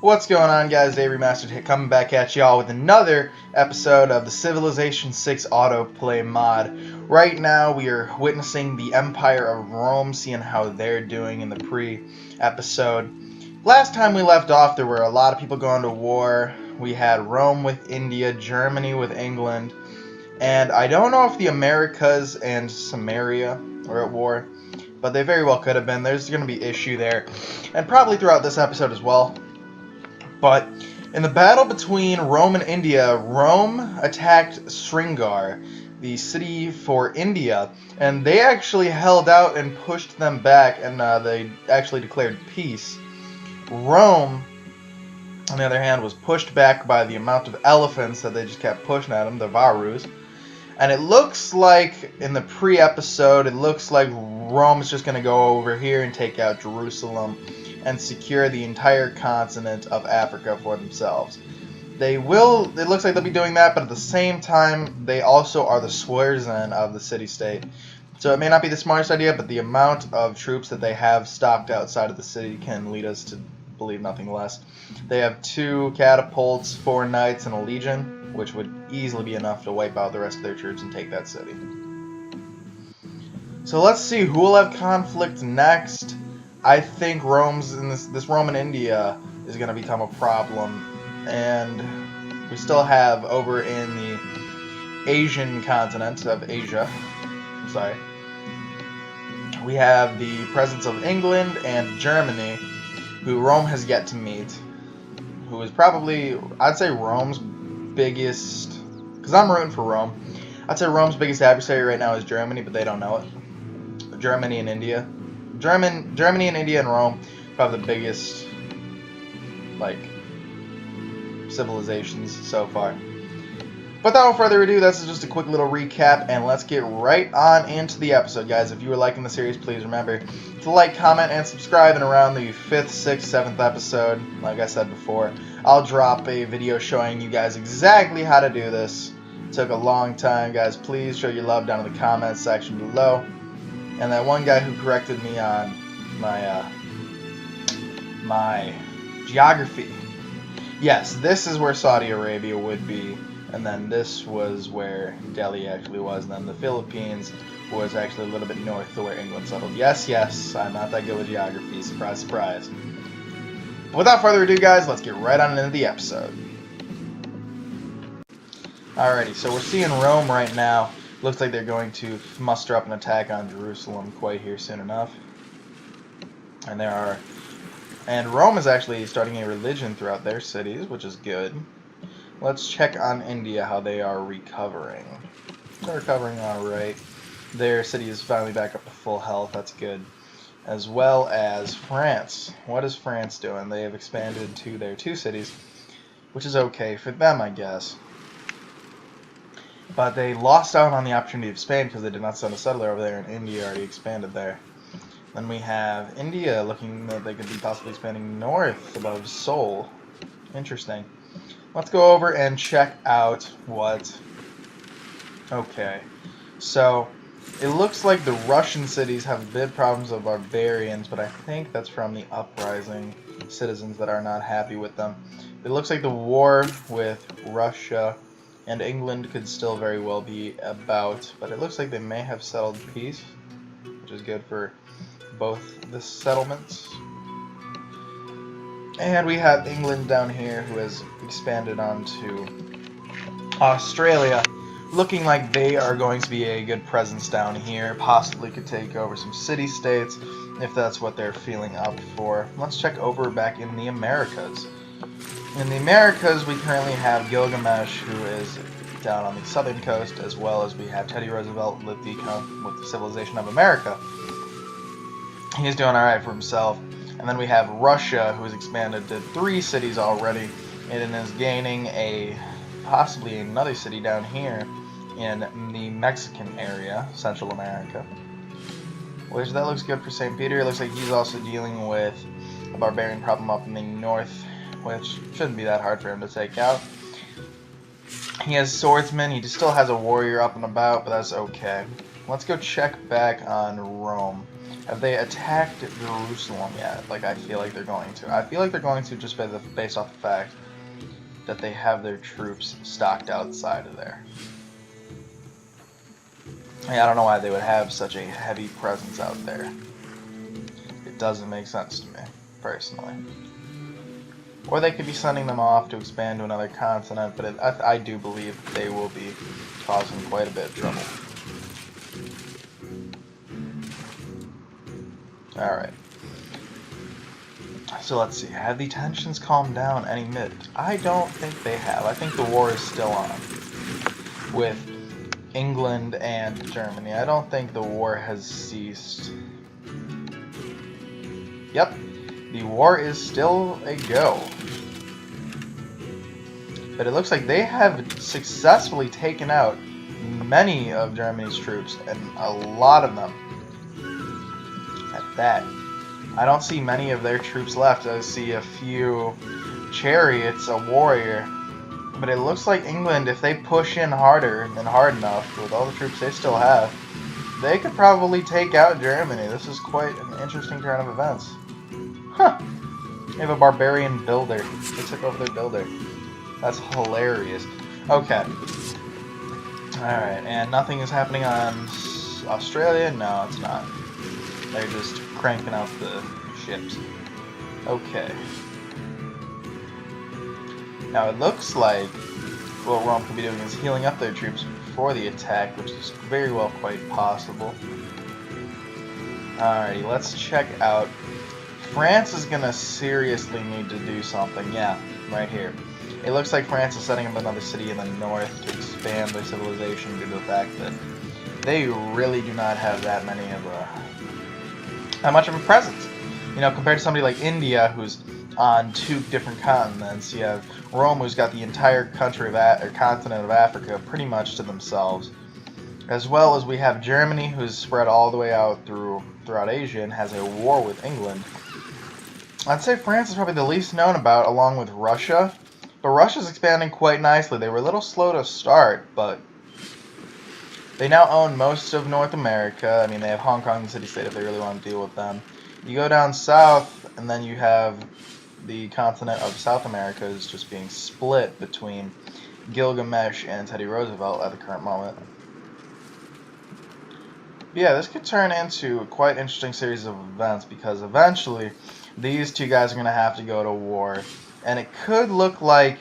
What's going on, guys? Deity Remastered here, coming back at y'all with another episode of the Civilization 6 Autoplay mod. Right now, we are witnessing the Empire of Rome, seeing how they're doing in the pre-episode. Last time we left off, there were a lot of people going to war. We had Rome with India, Germany with England, and I don't know if the Americas and Sumaria are at war, but they very well could have been. There's going to be issue there, and probably throughout this episode as well. But in the battle between Rome and India, Rome attacked Srinagar, the city for India, and they actually held out and pushed them back, and they actually declared peace. Rome, on the other hand, was pushed back by the amount of elephants that they just kept pushing at them, the Varus. And it looks like, in the pre-episode, it looks like Rome is just going to go over here and take out Jerusalem and secure the entire continent of Africa for themselves. It looks like they'll be doing that, but at the same time, they also are the Swearzan of the city-state. So it may not be the smartest idea, but the amount of troops that they have stocked outside of the city can lead us to believe nothing less. They have 2 catapults, 4 knights, and a legion, which would easily be enough to wipe out the rest of their troops and take that city. So let's see who will have conflict next. I think this Rome and India is going to become a problem, and we still have over in the Asian continent of Asia, we have the presence of England and Germany, who Rome has yet to meet, who is probably, I'd say, Rome's biggest, because I'm rooting for Rome, I'd say Rome's biggest adversary right now is Germany, but they don't know it. Germany and India and Rome, probably the biggest, civilizations so far. But without further ado, this is just a quick little recap, and let's get right on into the episode, guys. If you were liking the series, please remember to like, comment, and subscribe. And around the 5th, 6th, 7th episode, like I said before, I'll drop a video showing you guys exactly how to do this. It took a long time, guys. Please show your love down in the comments section below. And that one guy who corrected me on my geography. Yes, this is where Saudi Arabia would be, and then this was where Delhi actually was, and then the Philippines was actually a little bit north to where England settled. Yes, I'm not that good with geography. Surprise, surprise. But without further ado, guys, let's get right on into the episode. Alrighty, so we're seeing Rome right now. Looks like they're going to muster up an attack on Jerusalem quite here soon enough. And Rome is actually starting a religion throughout their cities, which is good. Let's check on India, how they are recovering. They're recovering alright. Their city is finally back up to full health, that's good. As well as France. What is France doing? They have expanded to their 2 cities, which is okay for them, I guess. But they lost out on the opportunity of Spain because they did not send a settler over there, and India already expanded there. Then we have India looking that they could be possibly expanding north above Seoul. Interesting. Let's go over and check out what... Okay. So, it looks like the Russian cities have big problems of barbarians, but I think that's from the uprising citizens that are not happy with them. It looks like the war with Russia and England could still very well be about, but it looks like they may have settled peace, which is good for both the settlements. And we have England down here, who has expanded onto Australia, looking like they are going to be a good presence down here, possibly could take over some city-states, if that's what they're feeling up for. Let's check over back in the Americas. In the Americas, we currently have Gilgamesh, who is down on the southern coast, as well as we have Teddy Roosevelt with the Civilization of America. He's doing alright for himself. And then we have Russia, who has expanded to 3 cities already, and is gaining possibly another city down here in the Mexican area, Central America. Which that looks good for St. Peter. It looks like he's also dealing with a barbarian problem up in the north, which shouldn't be that hard for him to take out. He has swordsmen, he still has a warrior up and about, but that's okay. Let's go check back on Rome. Have they attacked Jerusalem yet? Like, I feel like they're going to. I feel like they're going to just based off the fact that they have their troops stocked outside of there. I don't know why they would have such a heavy presence out there. It doesn't make sense to me, personally. Or they could be sending them off to expand to another continent, but I do believe they will be causing quite a bit of trouble. Alright. So let's see. Have the tensions calmed down any bit? I don't think they have. I think the war is still on with England and Germany. I don't think the war has ceased. Yep. The war is still a go. But it looks like they have successfully taken out many of Germany's troops, and a lot of them at that. I don't see many of their troops left. I see a few chariots, a warrior. But it looks like England, if they push in harder and hard enough with all the troops they still have, they could probably take out Germany. This is quite an interesting turn of events. Huh. They have a barbarian builder. They took over their builder. That's hilarious. Okay. Alright, and nothing is happening on Australia? No, it's not. They're just cranking out the ships. Okay. Now it looks like what Rome could be doing is healing up their troops before the attack, which is very well quite possible. Alrighty, let's check out. France is going to seriously need to do something. Yeah, right here. It looks like France is setting up another city in the north to expand their civilization due to the fact that they really do not have that much of a presence. You know, compared to somebody like India, who's on 2 different continents. You have Rome, who's got the entire country of continent of Africa pretty much to themselves, as well as we have Germany, who's spread all the way out throughout Asia and has a war with England. I'd say France is probably the least known about, along with Russia. But Russia's expanding quite nicely. They were a little slow to start, but they now own most of North America. I mean, they have Hong Kong and city-state if they really want to deal with them. You go down south, and then you have the continent of South America is just being split between Gilgamesh and Teddy Roosevelt at the current moment. But yeah, this could turn into a quite interesting series of events, because eventually these two guys are going to have to go to war. And it could look like,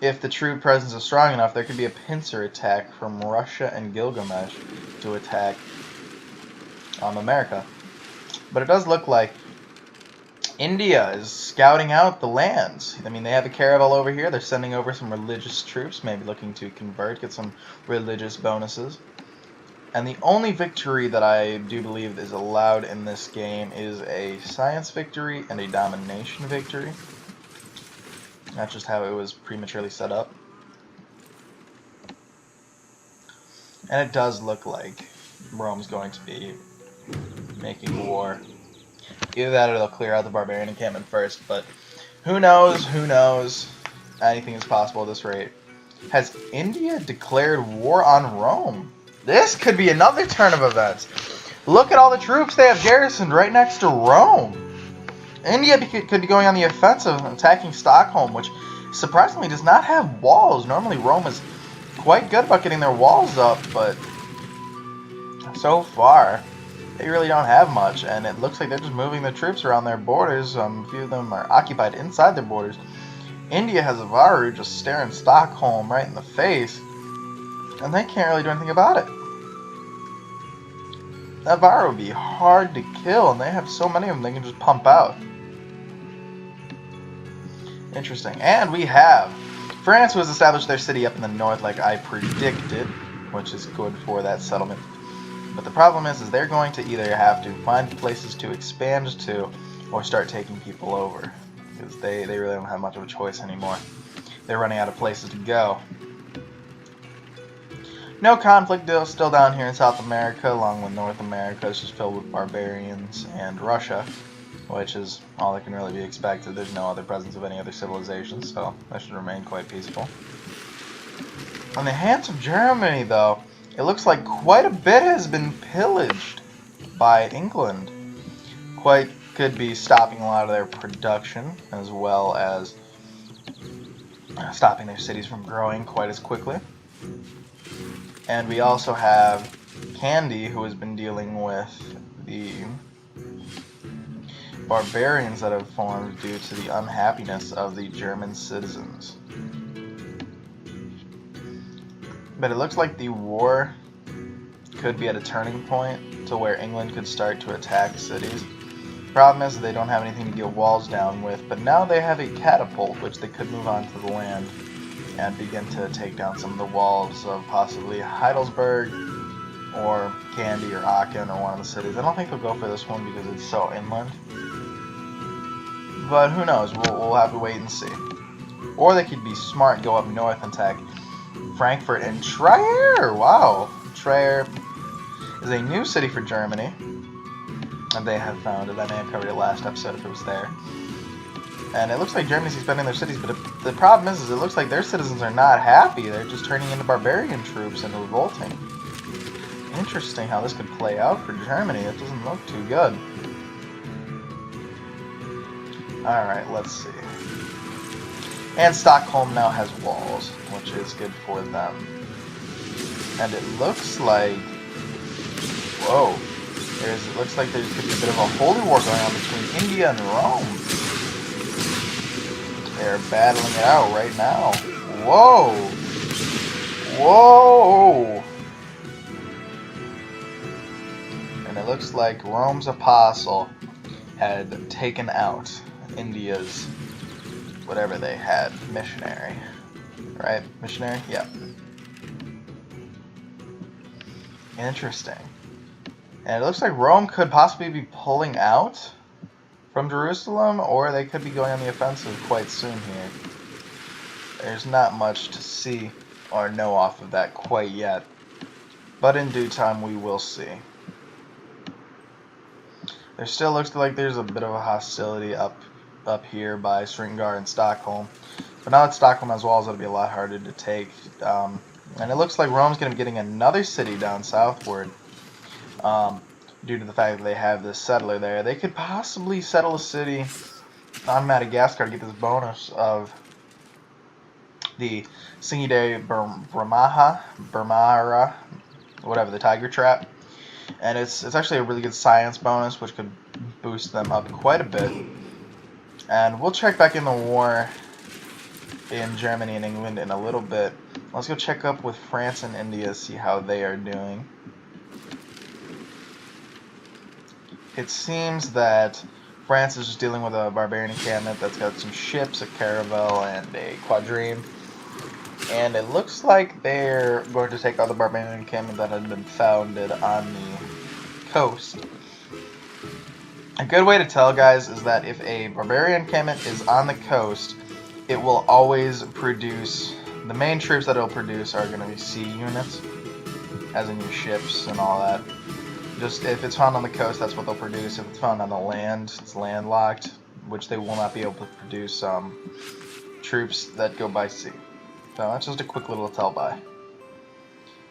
if the troop presence is strong enough, there could be a pincer attack from Russia and Gilgamesh to attack America. But it does look like India is scouting out the lands. I mean, they have a caravel over here. They're sending over some religious troops, maybe looking to convert, get some religious bonuses. And the only victory that I do believe is allowed in this game is a science victory and a domination victory. That's just how it was prematurely set up. And it does look like Rome's going to be making war. Either that or they'll clear out the barbarian encampment first, but who knows, who knows? Anything is possible at this rate. Has India declared war on Rome? This could be another turn of events. Look at all the troops they have garrisoned right next to Rome. India could be going on the offensive and attacking Stockholm, which surprisingly does not have walls. Normally Rome is quite good about getting their walls up, but so far they really don't have much, and it looks like they're just moving their troops around their borders. A few of them are occupied inside their borders. India has a Varu just staring Stockholm right in the face, and they can't really do anything about it. That Varu would be hard to kill, and they have so many of them they can just pump out. Interesting. And we have France, who has established their city up in the north like I predicted, which is good for that settlement. But the problem is they're going to either have to find places to expand to or start taking people over, because they really don't have much of a choice anymore. They're running out of places to go. No conflict still down here in South America, along with North America. It's just filled with barbarians and Russia, which is all that can really be expected. There's no other presence of any other civilization, so that should remain quite peaceful. On the hands of Germany, though, it looks like quite a bit has been pillaged by England. could be stopping a lot of their production, as well as stopping their cities from growing quite as quickly. And we also have Candy, who has been dealing with the barbarians that have formed due to the unhappiness of the German citizens. But it looks like the war could be at a turning point to where England could start to attack cities. Problem is they don't have anything to get walls down with, but now they have a catapult which they could move onto the land and begin to take down some of the walls of possibly Heidelberg or Candy or Aachen or one of the cities. I don't think they'll go for this one because it's so inland. But who knows? We'll have to wait and see. Or they could be smart and go up north and attack Frankfurt and Trier. Wow. Trier is a new city for Germany that they have founded. I may have covered it last episode if it was there. And it looks like Germany's expanding their cities, but the problem is it looks like their citizens are not happy. They're just turning into barbarian troops and revolting. Interesting how this could play out for Germany. It doesn't look too good. Alright, let's see. And Stockholm now has walls, which is good for them. And it looks like... Whoa. It looks like there could be a bit of a holy war going on between India and Rome. They're battling it out right now. Whoa! Whoa! And it looks like Rome's apostle had taken out India's whatever they had, missionary. Right? Missionary? Yeah. Interesting. And it looks like Rome could possibly be pulling out from Jerusalem, or they could be going on the offensive quite soon here. There's not much to see or know off of that quite yet, but in due time we will see. There still looks like there's a bit of a hostility up here by Stringar and Stockholm, but now that Stockholm has walls, it'll be a lot harder to take. And it looks like Rome's going to be getting another city down southward. Due to the fact that they have this settler there. They could possibly settle a city on Madagascar to get this bonus of the Singide Burmara, whatever, the tiger trap. And it's actually a really good science bonus, which could boost them up quite a bit. And we'll check back in the war in Germany and England in a little bit. Let's go check up with France and India, see how they are doing. It seems that France is just dealing with a barbarian encampment that's got some ships, a caravel, and a quadrille. And it looks like they're going to take out the barbarian encampment that had been founded on the coast. A good way to tell, guys, is that if a barbarian encampment is on the coast, it will always produce... The main troops that it'll produce are going to be sea units, as in your ships and all that. Just if it's found on the coast, that's what they'll produce. If it's found on the land, it's landlocked, which they will not be able to produce troops that go by sea. So that's just a quick little tell-by.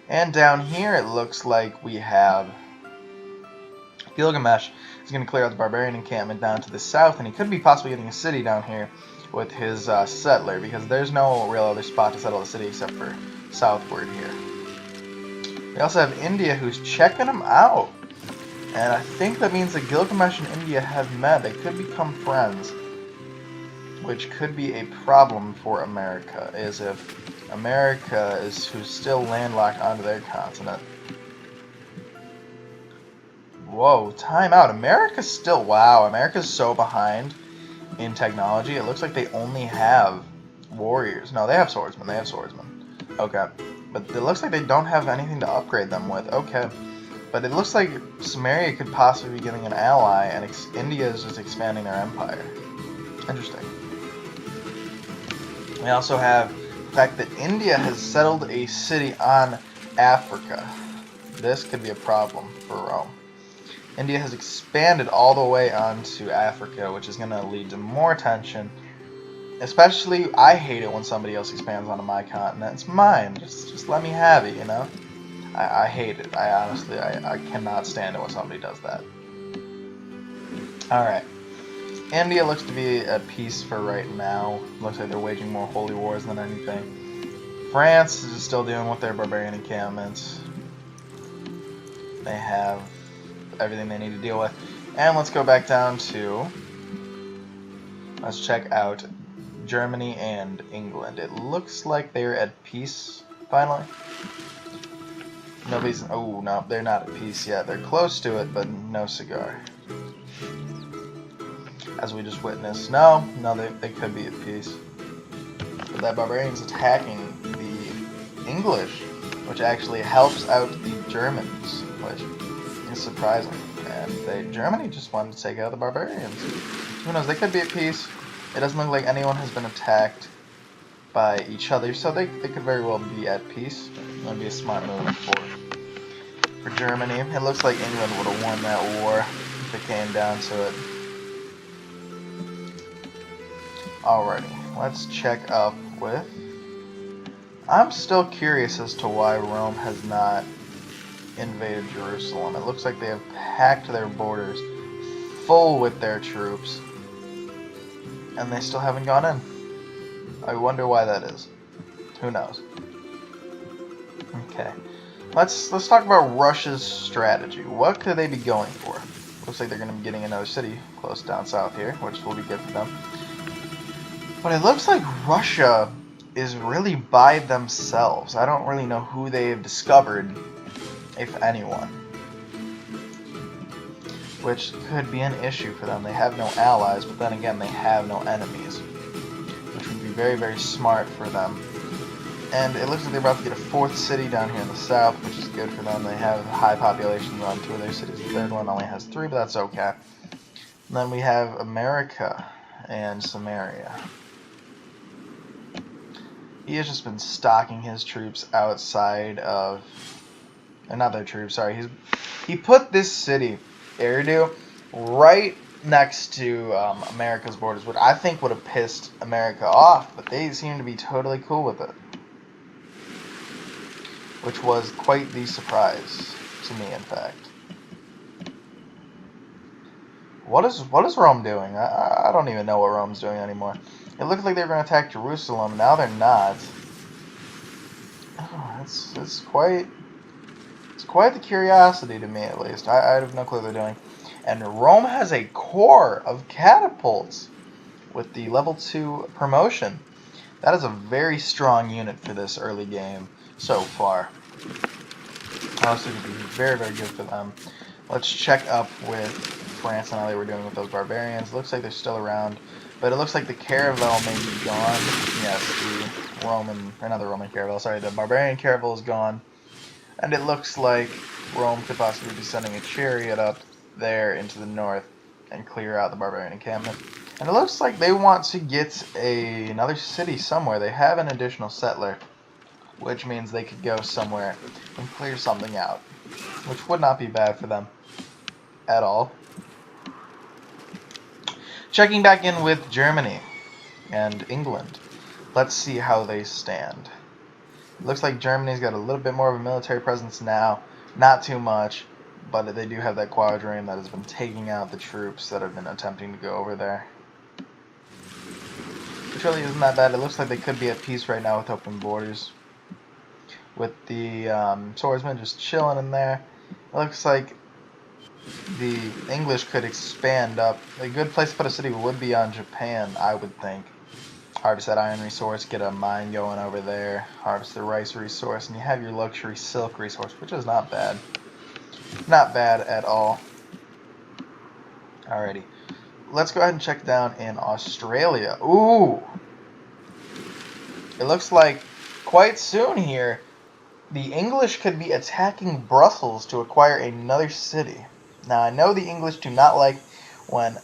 And down here, it looks like we have Gilgamesh is going to clear out the barbarian encampment down to the south, and he could be possibly getting a city down here with his settler, because there's no real other spot to settle the city except for southward here. We also have India, who's checking them out. And I think that means that Gilgamesh and India have met. They could become friends. Which could be a problem for America, is if America who's still landlocked onto their continent. Whoa, time out. America's still... Wow, America's so behind in technology. It looks like they only have warriors. No, they have swordsmen. They have swordsmen. Okay. But it looks like they don't have anything to upgrade them with. Okay. But it looks like Sumaria could possibly be getting an ally, and India is just expanding their empire. Interesting. We also have the fact that India has settled a city on Africa. This could be a problem for Rome. India has expanded all the way onto Africa, which is going to lead to more tension. Especially, I hate it when somebody else expands onto my continent. It's mine. Just let me have it, you know? I hate it. I honestly, I cannot stand it when somebody does that. Alright. India looks to be at peace for right now. Looks like they're waging more holy wars than anything. France is still dealing with their barbarian encampments. They have everything they need to deal with. And let's go back down to... Let's check out Germany and England. It looks like they're at peace, finally. Nobody's... Oh, no, they're not at peace yet. They're close to it, but no cigar. As we just witnessed. No, they could be at peace. But that barbarian's attacking the English, which actually helps out the Germans, which is surprising. And Germany just wanted to take out the barbarians. Who knows, they could be at peace. It doesn't look like anyone has been attacked by each other, so they could very well be at peace. That would be a smart move for Germany. It looks like England would have won that war if it came down to it. Alrighty, let's check up with... I'm still curious as to why Rome has not invaded Jerusalem. It looks like they have packed their borders full with their troops, and they still haven't gone in. I wonder why that is. Who knows? Okay, let's talk about Russia's strategy. What could they be going for? Looks like they're going to be getting another city close down south here, which will be good for them. But it looks like Russia is really by themselves. I don't really know who they have discovered, if anyone. Which could be an issue for them. They have no allies, but then again, they have no enemies. Which would be very, very smart for them. And it looks like they're about to get a fourth city down here in the south, which is good for them. They have high populations on 2 of their cities. The third one only has 3, but that's okay. And then we have America and Sumaria. He has just been stocking his troops outside of... not their troops, sorry. He put this city, Eridu, right next to America's borders, which I think would have pissed America off, but they seem to be totally cool with it. Which was quite the surprise to me, in fact. What is Rome doing? I don't even know what Rome's doing anymore. It looked like they were going to attack Jerusalem. Now they're not. Oh, it's quite the curiosity to me, at least. I have no clue what they're doing. And Rome has a core of catapults with the level 2 promotion. That is a very strong unit for this early game so far. Honestly, it would be very, very good for them. Let's check up with France and how they were doing with those barbarians. Looks like they're still around. But it looks like the caravel may be gone. Yes, the Roman, or not the Roman caravel, sorry, the barbarian caravel is gone. And it looks like Rome could possibly be sending a chariot up there into the north and clear out the barbarian encampment. And it looks like they want to get another city somewhere. They have an additional settler, which means they could go somewhere and clear something out, which would not be bad for them at all. Checking back in with Germany and England. Let's see how they stand. It looks like Germany's got a little bit more of a military presence now. Not too much, but they do have that quadrille that has been taking out the troops that have been attempting to go over there. Which really isn't that bad. It looks like they could be at peace right now with open borders. With the swordsmen just chilling in there. It looks like the English could expand up. A good place to put a city would be on Japan, I would think. Harvest that iron resource, get a mine going over there, harvest the rice resource, and you have your luxury silk resource, which is not bad. Not bad at all. Alrighty. Let's go ahead and check down in Australia. Ooh! It looks like quite soon here, the English could be attacking Brussels to acquire another city. Now, I know the English do not like when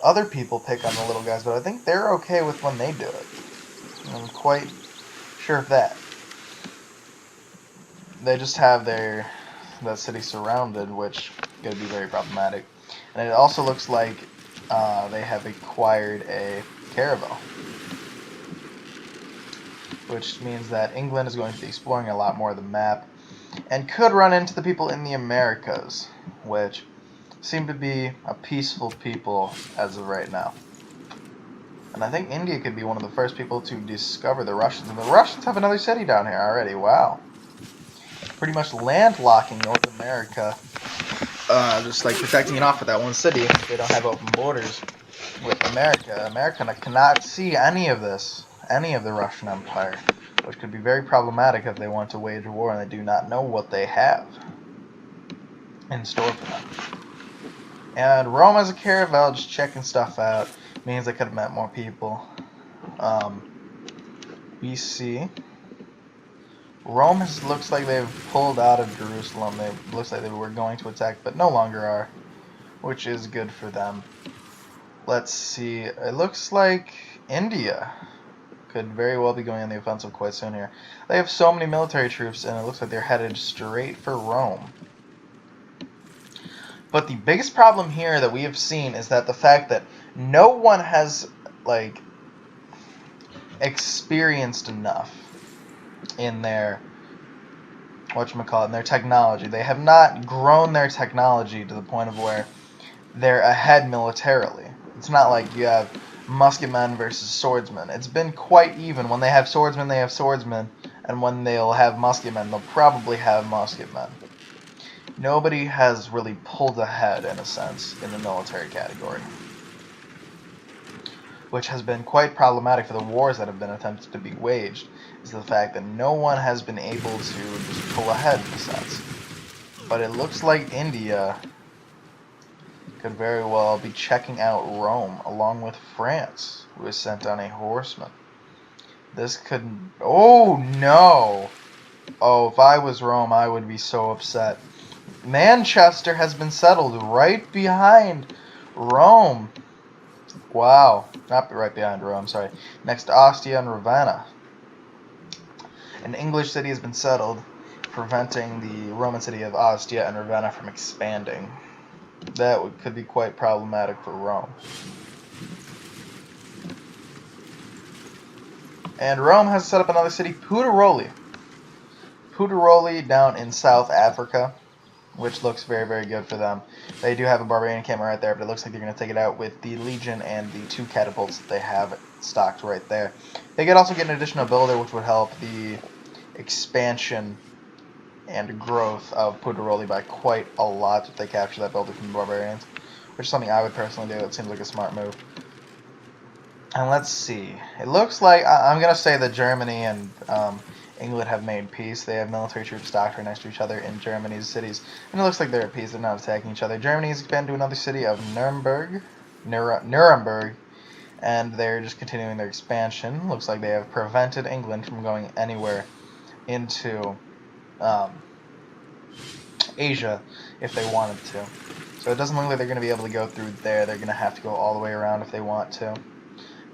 other people pick on the little guys, but I think they're okay with when they do it. I'm quite sure of that. They just have that city surrounded, which could be very problematic. And it also looks like they have acquired a caravel, which means that England is going to be exploring a lot more of the map and could run into the people in the Americas, which seem to be a peaceful people as of right now. And I think India could be one of the first people to discover the Russians. And the Russians have another city down here already. Wow. Pretty much landlocking North America. Just like protecting it off with that one city. They don't have open borders with America. America cannot see any of this. Any of the Russian Empire. Which could be very problematic if they want to wage a war and they do not know what they have in store for them. And Rome as a caravel, just checking stuff out. Means they could have met more people. BC. Rome looks like they've pulled out of Jerusalem. It looks like they were going to attack, but no longer are, which is good for them. Let's see. It looks like India could very well be going on the offensive quite soon here. They have so many military troops, and it looks like they're headed straight for Rome. But the biggest problem here that we have seen is that the fact that no one has, like, experienced enough in their, in their technology. They have not grown their technology to the point of where they're ahead militarily. It's not like you have musketmen versus swordsmen. It's been quite even. When they have swordsmen, they have swordsmen. And when they'll have musketmen, they'll probably have musketmen. Nobody has really pulled ahead, in a sense, in the military category. Which has been quite problematic for the wars that have been attempted to be waged, is the fact that no one has been able to just pull ahead, in a sense. But it looks like India could very well be checking out Rome, along with France, who has sent on a horseman. This could... Oh, no! Oh, if I was Rome, I would be so upset. Manchester has been settled right behind Rome. Wow. Not right behind Rome, sorry. Next to Ostia and Ravenna. An English city has been settled, preventing the Roman city of Ostia and Ravenna from expanding. That could be quite problematic for Rome. And Rome has set up another city, Puteoli. Puteoli down in South Africa, which looks very, very good for them. They do have a barbarian encampment right there, but it looks like they're going to take it out with the Legion and the 2 catapults that they have stocked right there. They could also get an additional builder, which would help the expansion and growth of Puteoli by quite a lot if they capture that builder from the barbarians, which is something I would personally do. It seems like a smart move. And let's see. It looks like, I'm going to say that Germany and England have made peace. They have military troops stocked right next to each other in Germany's cities. And it looks like they're at peace. They're not attacking each other. Germany has expanded to another city of Nuremberg. And they're just continuing their expansion. Looks like they have prevented England from going anywhere into Asia if they wanted to. So it doesn't look like they're going to be able to go through there. They're going to have to go all the way around if they want to.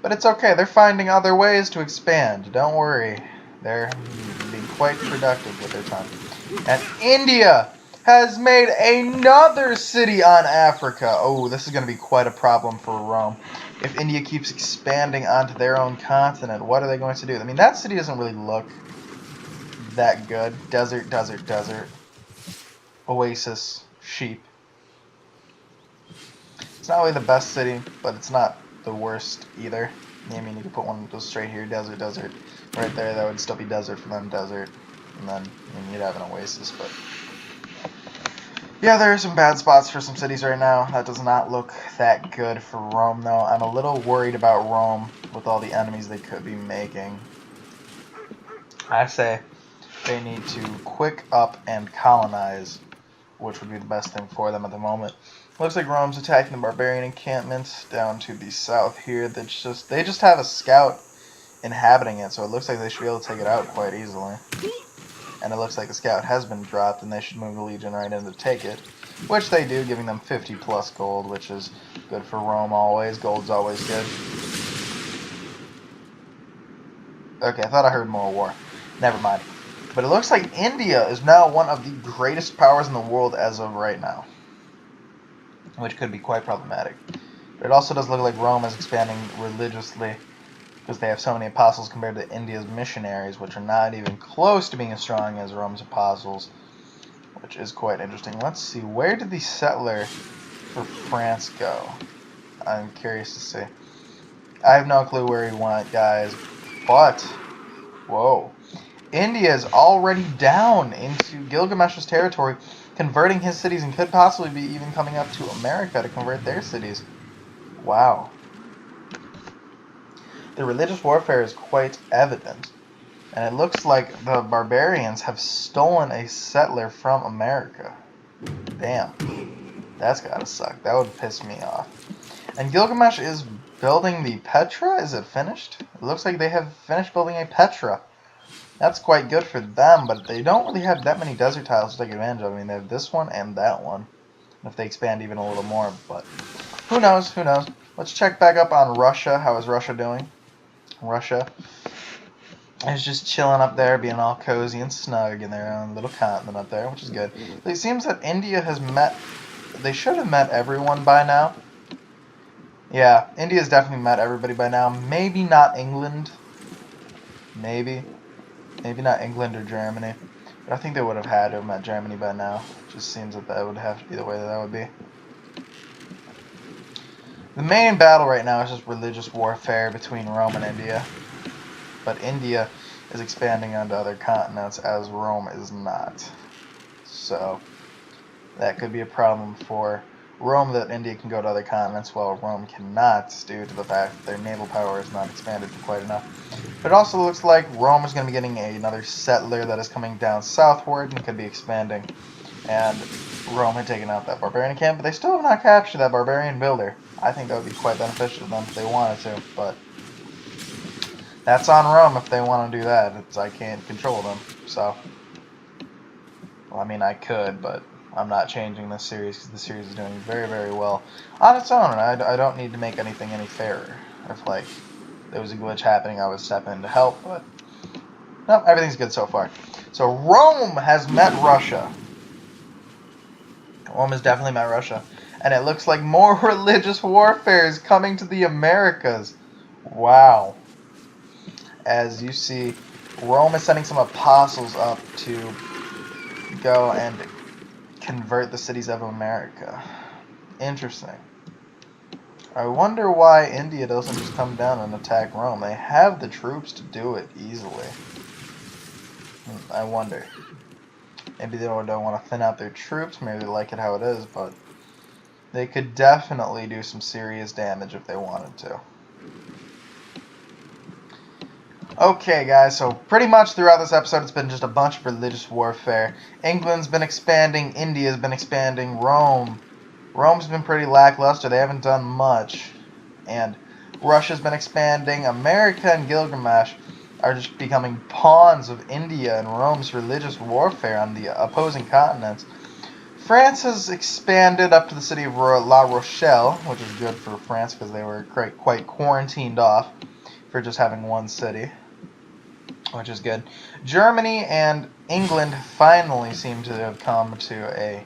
But it's okay. They're finding other ways to expand. Don't worry. They're being quite productive with their time. And India has made another city on Africa. Oh, this is going to be quite a problem for Rome. If India keeps expanding onto their own continent, what are they going to do? I mean, that city doesn't really look that good. Desert, desert, desert. Oasis, sheep. It's not really the best city, but it's not the worst either. I mean, you could put one just straight here, desert, desert. Right there, that would still be desert for them, desert. And then, I mean, you'd have an oasis, but... Yeah, there are some bad spots for some cities right now. That does not look that good for Rome, though. I'm a little worried about Rome with all the enemies they could be making. I say they need to quick up and colonize, which would be the best thing for them at the moment. Looks like Rome's attacking the barbarian encampment down to the south here. They just have a scout inhabiting it, so it looks like they should be able to take it out quite easily. And it looks like the scout has been dropped, and they should move the Legion right in to take it, which they do, giving them 50 plus gold, which is good for Rome always. Gold's always good. Okay, I thought I heard more war. Never mind. But it looks like India is now one of the greatest powers in the world as of right now, which could be quite problematic. But it also does look like Rome is expanding religiously, because they have so many apostles compared to India's missionaries, which are not even close to being as strong as Rome's apostles, which is quite interesting. Let's see, where did the settler for France go? I'm curious to see. I have no clue where he went, guys. But, whoa. India is already down into Gilgamesh's territory, converting his cities, and could possibly be even coming up to America to convert their cities. Wow. The religious warfare is quite evident, and it looks like the barbarians have stolen a settler from America. Damn. That's gotta suck. That would piss me off. And Gilgamesh is building the Petra? Is it finished? It looks like they have finished building a Petra. That's quite good for them, but they don't really have that many desert tiles to take advantage of. I mean, they have this one and that one. If they expand even a little more, but who knows? Who knows? Let's check back up on Russia. How is Russia doing? Russia is just chilling up there, being all cozy and snug in their own little continent up there, which is good. It seems that India has met... They should have met everyone by now. Yeah, India's definitely met everybody by now. Maybe not England. Maybe. Maybe not England or Germany. But I think they would have had to have met Germany by now. It just seems that that would have to be the way that would be. The main battle right now is just religious warfare between Rome and India. But India is expanding onto other continents as Rome is not. So that could be a problem for Rome, that India can go to other continents while Rome cannot, due to the fact that their naval power is not expanded quite enough. But it also looks like Rome is going to be getting another settler that is coming down southward and could be expanding. And Rome had taken out that barbarian camp, but they still have not captured that barbarian builder. I think that would be quite beneficial to them if they wanted to, but that's on Rome if they want to do that. I can't control them, so... Well, I mean, I could, but I'm not changing this series because the series is doing very, very well on its own, and I don't need to make anything any fairer. If, like, there was a glitch happening, I would step in to help, but no, everything's good so far. So Rome has met Russia. Rome has definitely met Russia. And it looks like more religious warfare is coming to the Americas. Wow. As you see, Rome is sending some apostles up to go and convert the cities of America. Interesting. I wonder why India doesn't just come down and attack Rome. They have the troops to do it easily. I wonder. Maybe they don't want to thin out their troops. Maybe they like it how it is, but they could definitely do some serious damage if they wanted to. Okay, guys, so pretty much throughout this episode, it's been just a bunch of religious warfare. England's been expanding, India's been expanding, Rome's been pretty lackluster, they haven't done much. And Russia's been expanding, America and Gilgamesh are just becoming pawns of India and Rome's religious warfare on the opposing continents. France has expanded up to the city of La Rochelle, which is good for France because they were quite quarantined off for just having one city, which is good. Germany and England finally seem to have come to a...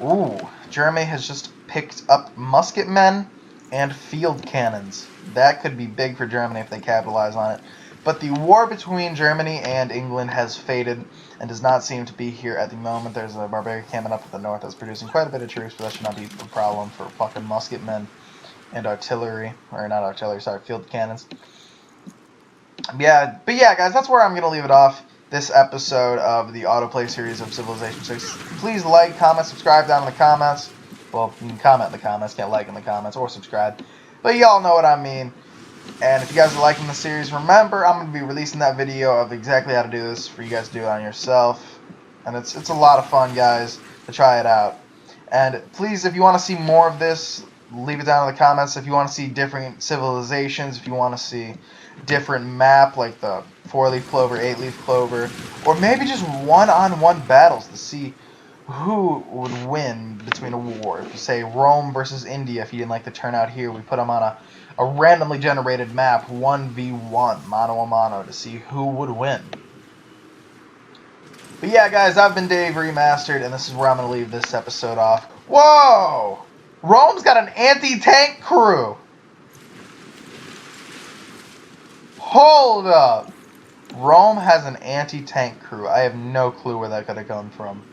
Ooh, Germany has just picked up musketmen and field cannons. That could be big for Germany if they capitalize on it. But the war between Germany and England has faded and does not seem to be here at the moment. There's a barbarian camping up at the north that's producing quite a bit of troops, but that should not be a problem for fucking musketmen and artillery, or not artillery, sorry, field cannons. But yeah, guys, that's where I'm going to leave it off this episode of the Autoplay series of Civilization 6. Please like, comment, subscribe down in the comments. Well, you can comment in the comments, can't like in the comments, or subscribe. But y'all know what I mean. And if you guys are liking the series, remember, I'm going to be releasing that video of exactly how to do this for you guys to do it on yourself. And it's a lot of fun, guys, to try it out. And please, if you want to see more of this, leave it down in the comments. If you want to see different civilizations, if you want to see different map, like the 4-leaf clover, 8-leaf clover, or maybe just one-on-one battles to see who would win between a war. If you say Rome versus India, if you didn't like the turnout here, we put them on a randomly generated map, 1v1, mano a mano, to see who would win. But yeah, guys, I've been Dave Remastered, and this is where I'm going to leave this episode off. Whoa! Rome's got an anti-tank crew! Hold up! Rome has an anti-tank crew. I have no clue where that could have come from.